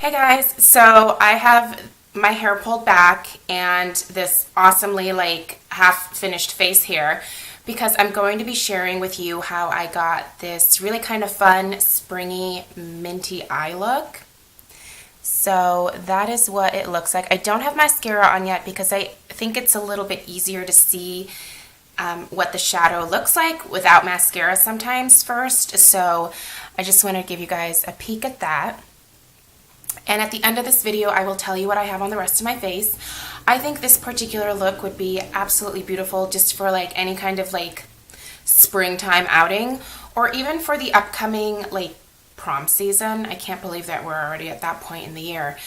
Hey guys, so I have my hair pulled back and this awesomely half finished face here because I'm going to be sharing with you how I got this really kind of fun springy minty eye look. So that is what it looks like. I don't have mascara on yet because I think it's a little bit easier to see what the shadow looks like without mascara sometimes first. So I just want to give you guys a peek at that. And at the end of this video, I will tell you what I have on the rest of my face. I think this particular look would be absolutely beautiful just for any kind of springtime outing, or even for the upcoming prom season. I can't believe that we're already at that point in the year.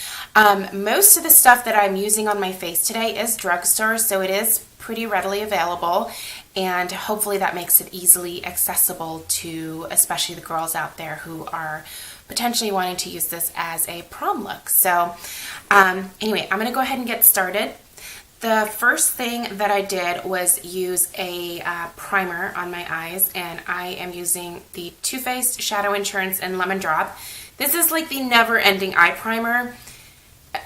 Most of the stuff that I'm using on my face today is Drugstore, so it is pretty readily available, and hopefully that makes it easily accessible to especially the girls out there who are potentially wanting to use this as a prom look. So anyway, I'm going to go ahead and get started. The first thing that I did was use a primer on my eyes, and I am using the Too Faced Shadow Insurance in Lemon Drop. This is like the never-ending eye primer.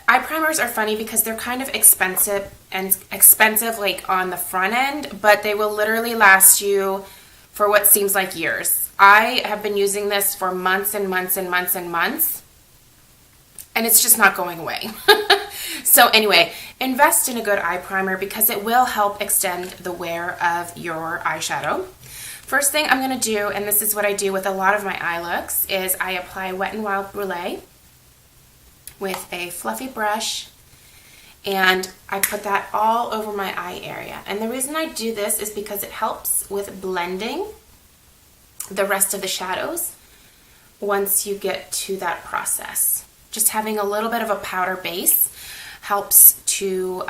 Eye primers are funny because they're kind of expensive on the front end, but they will literally last you for what seems like years. I have been using this for months and months and months and months, and it's just not going away. So anyway, invest in a good eye primer because it will help extend the wear of your eyeshadow. First thing I'm going to do, and this is what I do with a lot of my eye looks, is I apply Wet n Wild Brûlée with a fluffy brush, and I put that all over my eye area. And the reason I do this is because it helps with blending the rest of the shadows once you get to that process. Just having a little bit of a powder base helps to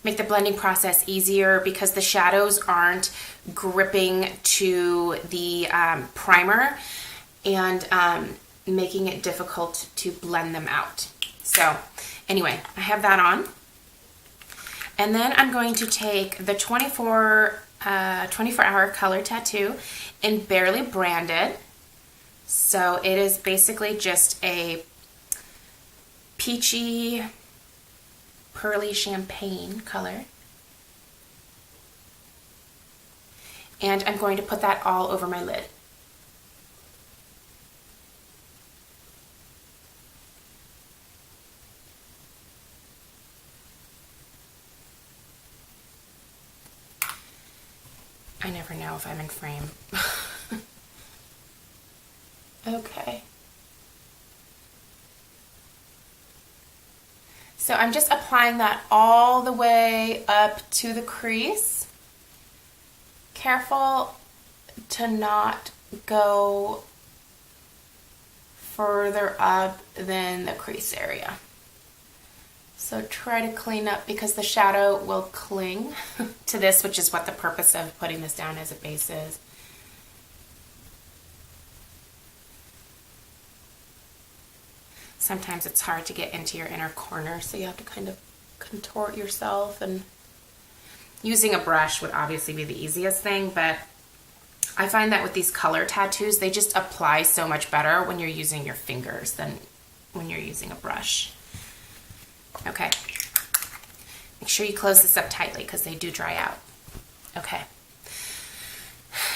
make the blending process easier because the shadows aren't gripping to the primer and making it difficult to blend them out. So anyway, I have that on. And then I'm going to take the 24-hour color tattoo in Barely Branded. So it is basically just a peachy, pearly champagne color. And I'm going to put that all over my lid. I never know if I'm in frame. Okay. So I'm just applying that all the way up to the crease. Careful to not go further up than the crease area. So try to clean up because the shadow will cling to this, which is what the purpose of putting this down as a base is. Sometimes it's hard to get into your inner corner, so you have to kind of contort yourself, and using a brush would obviously be the easiest thing, but I find that with these color tattoos, they just apply so much better when you're using your fingers than when you're using a brush. Okay, make sure you close this up tightly because they do dry out. Okay,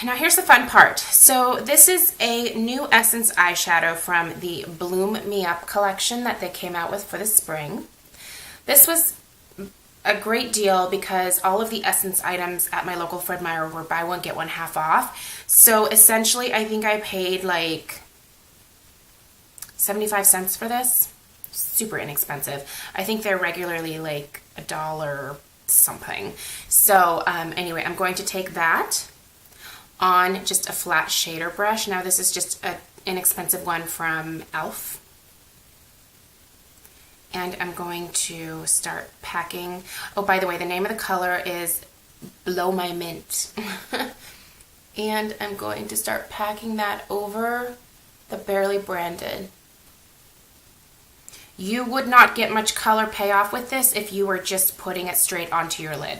now here's the fun part. So this is a new Essence eyeshadow from the Bloom Me Up collection that they came out with for the spring. This was a great deal because all of the Essence items at my local Fred Meyer were buy one get one half off. So essentially I think I paid 75 cents for this. Super inexpensive. I think they're regularly $1 something. So anyway, I'm going to take that on just a flat shader brush. Now this is just an inexpensive one from e.l.f. And I'm going to start packing. Oh, by the way, the name of the color is Blow My Mint. And I'm going to start packing that over the Barely Branded. You would not get much color payoff with this if you were just putting it straight onto your lid.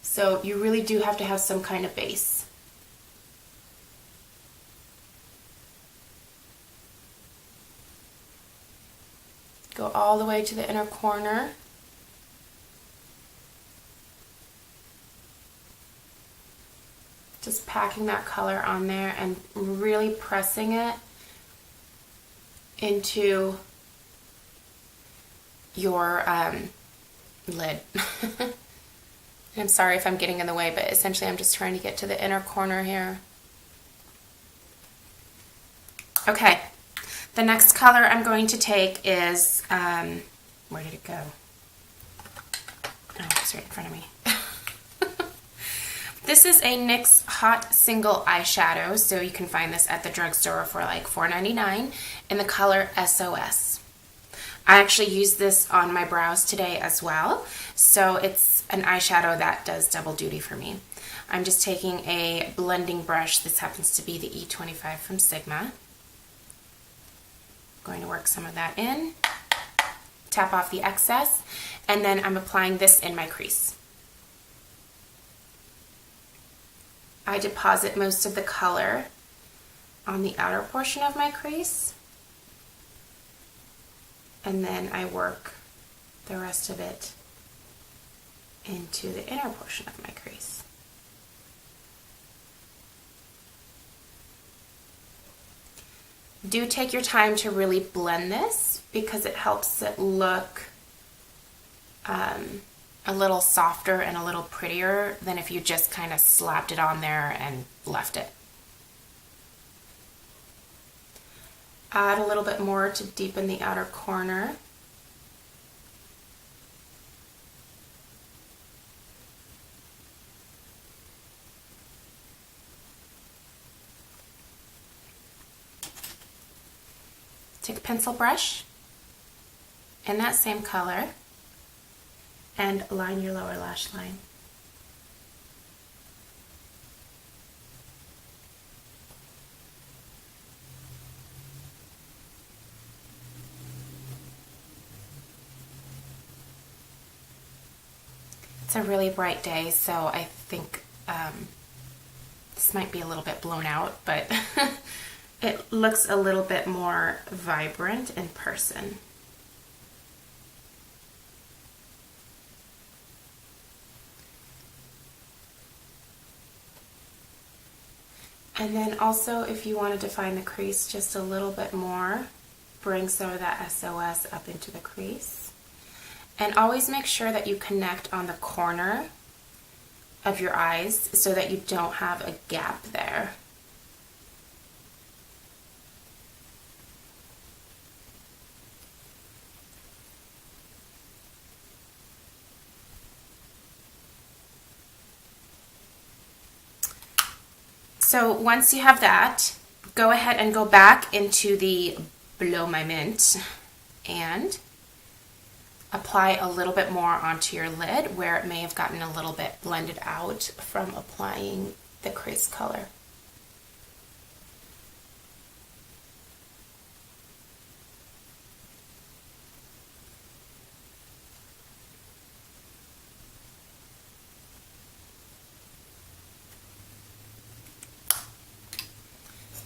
So you really do have to have some kind of base. Go all the way to the inner corner. Just packing that color on there and really pressing it into your lid. I'm sorry if I'm getting in the way, but essentially I'm just trying to get to the inner corner here. Okay, the next color I'm going to take is, where did it go? Oh, it's right in front of me. This is a NYX Hot Single Eyeshadow, so you can find this at the drugstore for like $4.99 in the color SOS. I actually used this on my brows today as well, so it's an eyeshadow that does double duty for me. I'm just taking a blending brush. This happens to be the E25 from Sigma. Going to work some of that in, tap off the excess, and then I'm applying this in my crease. I deposit most of the color on the outer portion of my crease, and then I work the rest of it into the inner portion of my crease. Do take your time to really blend this because it helps it look a little softer and a little prettier than if you just kind of slapped it on there and left it. Add a little bit more to deepen the outer corner. Take a pencil brush in that same color and line your lower lash line. It's a really bright day, so I think this might be a little bit blown out, but it looks a little bit more vibrant in person. And then also, if you want to define the crease just a little bit more, bring some of that SOS up into the crease. And always make sure that you connect on the corner of your eyes so that you don't have a gap there. So once you have that, go ahead and go back into the Blow My Mint and apply a little bit more onto your lid where it may have gotten a little bit blended out from applying the crease color.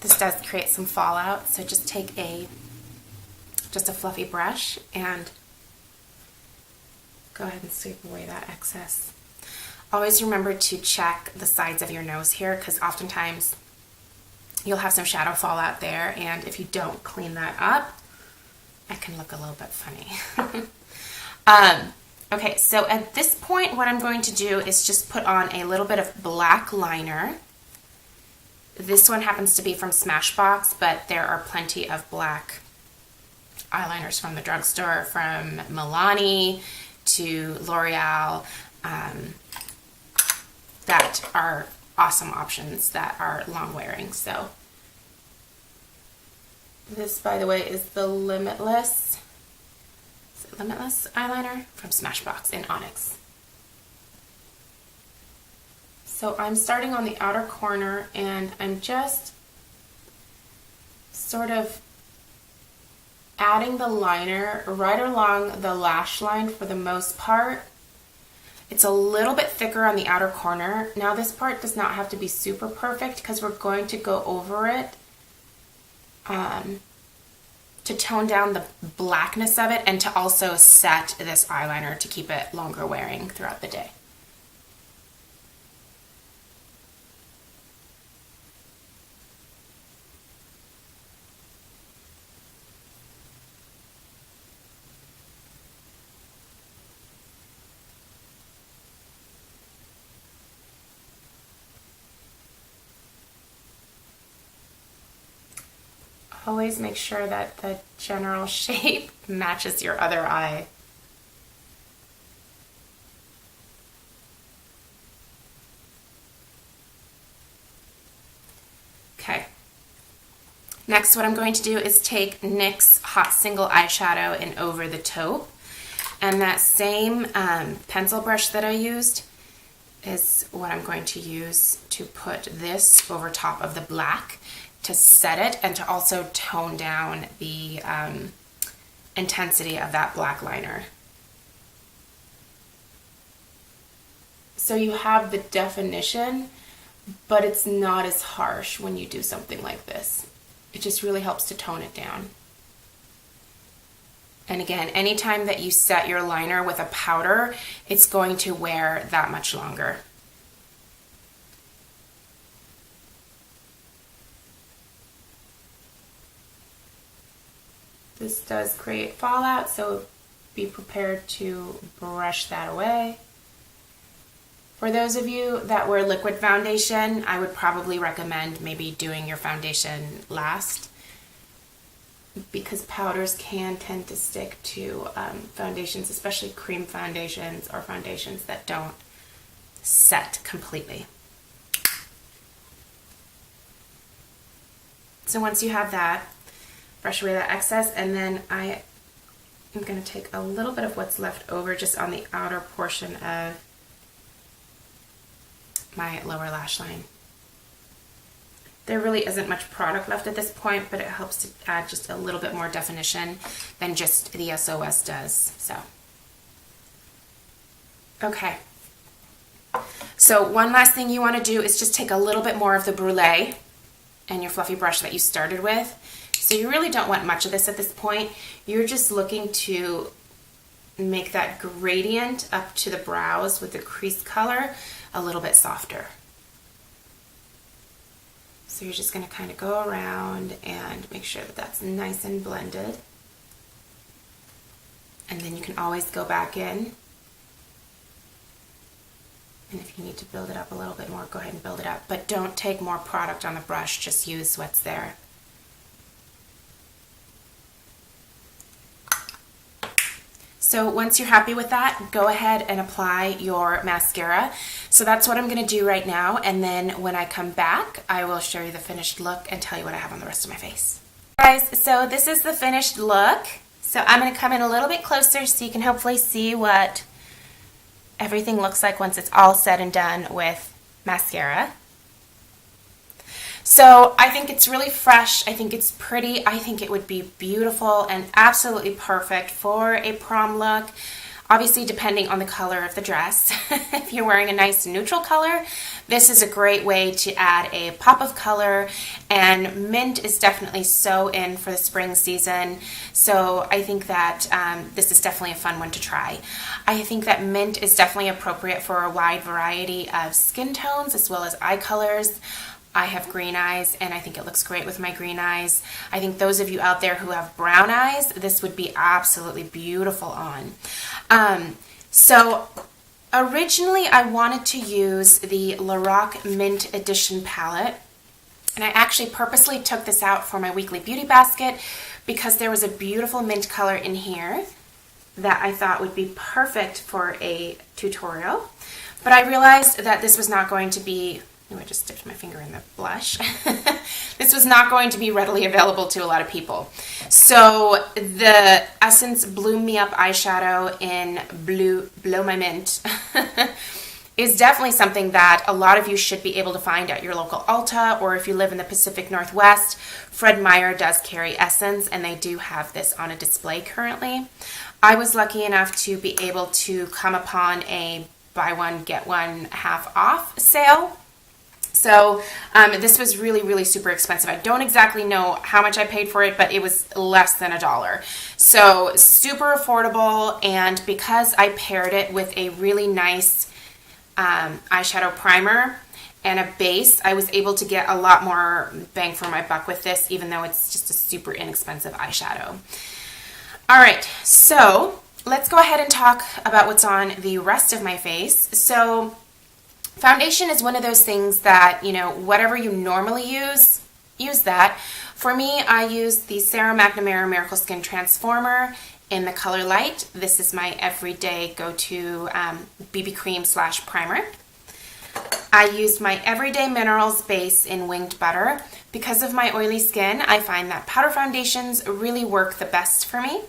This does create some fallout, so just take just a fluffy brush and go ahead and sweep away that excess. Always remember to check the sides of your nose here, because oftentimes you'll have some shadow fallout there, and if you don't clean that up, it can look a little bit funny. Okay, so at this point what I'm going to do is just put on a little bit of black liner. This one happens to be from Smashbox, but there are plenty of black eyeliners from the drugstore, from Milani to L'Oreal, that are awesome options that are long wearing. So this, by the way, is the Limitless eyeliner from Smashbox in Onyx. So I'm starting on the outer corner and I'm just sort of adding the liner right along the lash line for the most part. It's a little bit thicker on the outer corner. Now this part does not have to be super perfect because we're going to go over it to tone down the blackness of it and to also set this eyeliner to keep it longer wearing throughout the day. Always make sure that the general shape matches your other eye. Okay. Next, what I'm going to do is take NYX Hot Single Eyeshadow in Over the Taupe. And that same pencil brush that I used is what I'm going to use to put this over top of the black, to set it and to also tone down the intensity of that black liner. So you have the definition, but it's not as harsh when you do something like this. It just really helps to tone it down. And again, anytime that you set your liner with a powder, it's going to wear that much longer. This does create fallout, so be prepared to brush that away. For those of you that wear liquid foundation, I would probably recommend maybe doing your foundation last, because powders can tend to stick to foundations, especially cream foundations or foundations that don't set completely. So once you have that, brush away that excess, and then I am going to take a little bit of what's left over just on the outer portion of my lower lash line. There really isn't much product left at this point, but it helps to add just a little bit more definition than just the SOS does. So, okay. So one last thing you want to do is just take a little bit more of the brulee and your fluffy brush that you started with. So you really don't want much of this at this point. You're just looking to make that gradient up to the brows with the crease color a little bit softer. So you're just going to kind of go around and make sure that that's nice and blended. And then you can always go back in. And if you need to build it up a little bit more, go ahead and build it up. But don't take more product on the brush, just use what's there. So once you're happy with that, go ahead and apply your mascara. So that's what I'm going to do right now, and then when I come back, I will show you the finished look and tell you what I have on the rest of my face. Guys, so this is the finished look. So I'm going to come in a little bit closer so you can hopefully see what everything looks like once it's all said and done with mascara. So I think it's really fresh, I think it's pretty, I think it would be beautiful and absolutely perfect for a prom look. Obviously depending on the color of the dress. If you're wearing a nice neutral color, this is a great way to add a pop of color, and mint is definitely so in for the spring season. So I think that this is definitely a fun one to try. I think that mint is definitely appropriate for a wide variety of skin tones as well as eye colors. I have green eyes, and I think it looks great with my green eyes. I think those of you out there who have brown eyes, this would be absolutely beautiful on. So originally I wanted to use the Lorac Mint Edition palette, and I actually purposely took this out for my weekly beauty basket because there was a beautiful mint color in here that I thought would be perfect for a tutorial. But I realized that this was not going to be, I just dipped my finger in the blush. This was not going to be readily available to a lot of people. So the Essence Bloom Me Up eyeshadow in Blow My Mint is definitely something that a lot of you should be able to find at your local Ulta, or if you live in the Pacific Northwest, Fred Meyer does carry Essence, and they do have this on a display currently. I was lucky enough to be able to come upon a buy one, get one half off sale. So this was really, really super expensive. I don't exactly know how much I paid for it, but it was less than $1. So super affordable, and because I paired it with a really nice eyeshadow primer and a base, I was able to get a lot more bang for my buck with this, even though it's just a super inexpensive eyeshadow. All right, so let's go ahead and talk about what's on the rest of my face. So foundation is one of those things that, you know, whatever you normally use that. For me, I use the Sarah McNamara Miracle Skin Transformer in the color Light. This is my everyday go-to BB cream / primer. I used my Everyday Minerals base in Winged Butter. Because of my oily skin, I find that powder foundations really work the best for me.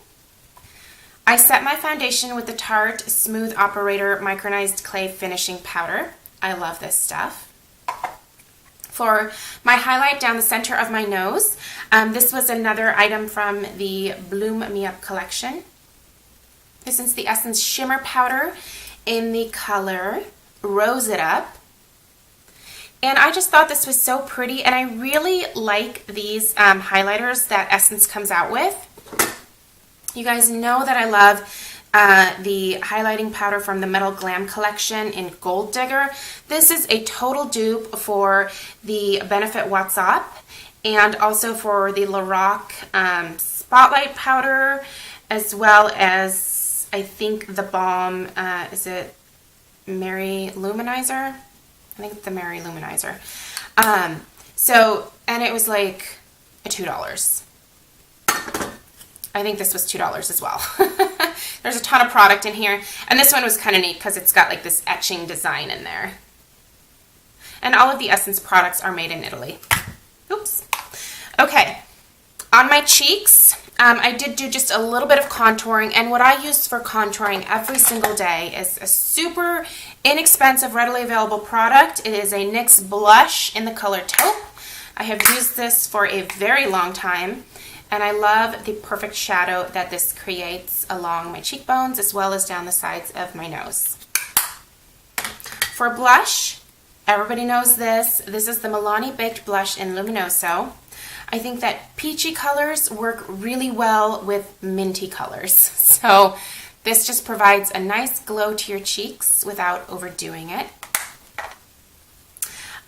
I set my foundation with the Tarte Smooth Operator Micronized Clay Finishing Powder. I love this stuff. For my highlight down the center of my nose, this was another item from the Bloom Me Up collection. This is the Essence Shimmer Powder in the color Rose It Up. And I just thought this was so pretty, and I really like these highlighters that Essence comes out with. You guys know that I love the highlighting powder from the Metal Glam collection in Gold Digger. This is a total dupe for the Benefit What's Up, and also for the Lorac Spotlight powder, as well as I think the balm, is it Mary Luminizer? I think it's the Mary Luminizer. And it was like $2. I think this was $2 as well. There's a ton of product in here. And this one was kind of neat because it's got like this etching design in there. And all of the Essence products are made in Italy. Oops. Okay. On my cheeks, I did do just a little bit of contouring. And what I use for contouring every single day is a super inexpensive, readily available product. It is a NYX blush in the color Taupe. I have used this for a very long time. And I love the perfect shadow that this creates along my cheekbones as well as down the sides of my nose. For blush, everybody knows this. This is the Milani Baked Blush in Luminoso. I think that peachy colors work really well with minty colors. So this just provides a nice glow to your cheeks without overdoing it.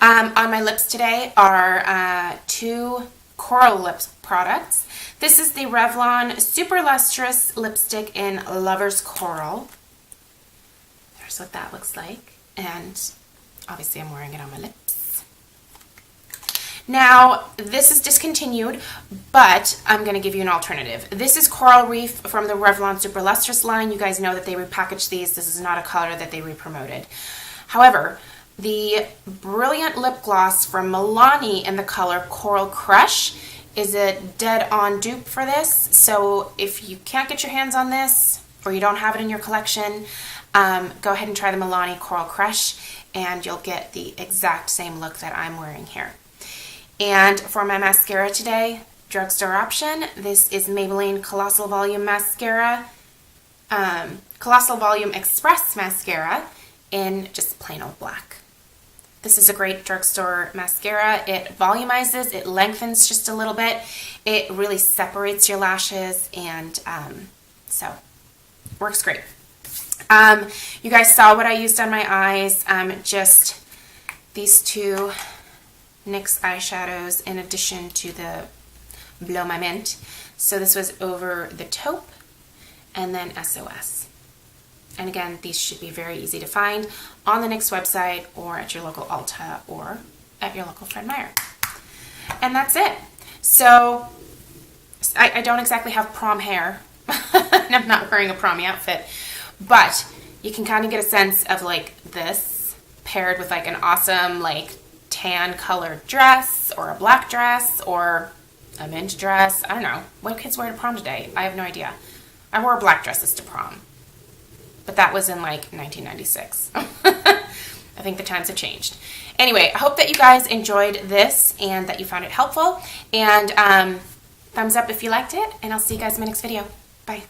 On my lips today are two Coral Lips products. This is the Revlon Super Lustrous Lipstick in Lover's Coral. There's what that looks like. And obviously I'm wearing it on my lips. Now, this is discontinued, but I'm going to give you an alternative. This is Coral Reef from the Revlon Super Lustrous line. You guys know that they repackaged these. This is not a color that they re-promoted. However, the Brilliant Lip Gloss from Milani in the color Coral Crush is a dead-on dupe for this. So if you can't get your hands on this, or you don't have it in your collection, go ahead and try the Milani Coral Crush, and you'll get the exact same look that I'm wearing here. And for my mascara today, drugstore option, this is Maybelline Colossal Volume Mascara, Colossal Volume Express Mascara in just plain old black. This is a great drugstore mascara. It volumizes, it lengthens just a little bit, it really separates your lashes, and so works great. You guys saw what I used on my eyes, just these two NYX eyeshadows in addition to the Blow My Mint. So this was over the Taupe and then SOS. And again, these should be very easy to find on the NYX website or at your local Ulta or at your local Fred Meyer. And that's it. So I don't exactly have prom hair. And I'm not wearing a prom outfit. But you can kind of get a sense of like this paired with like an awesome like tan colored dress or a black dress or a mint dress. I don't know. What kids wear to prom today? I have no idea. I wore black dresses to prom. But that was in like 1996. I think the times have changed. Anyway, I hope that you guys enjoyed this and that you found it helpful. And thumbs up if you liked it. And I'll see you guys in my next video. Bye.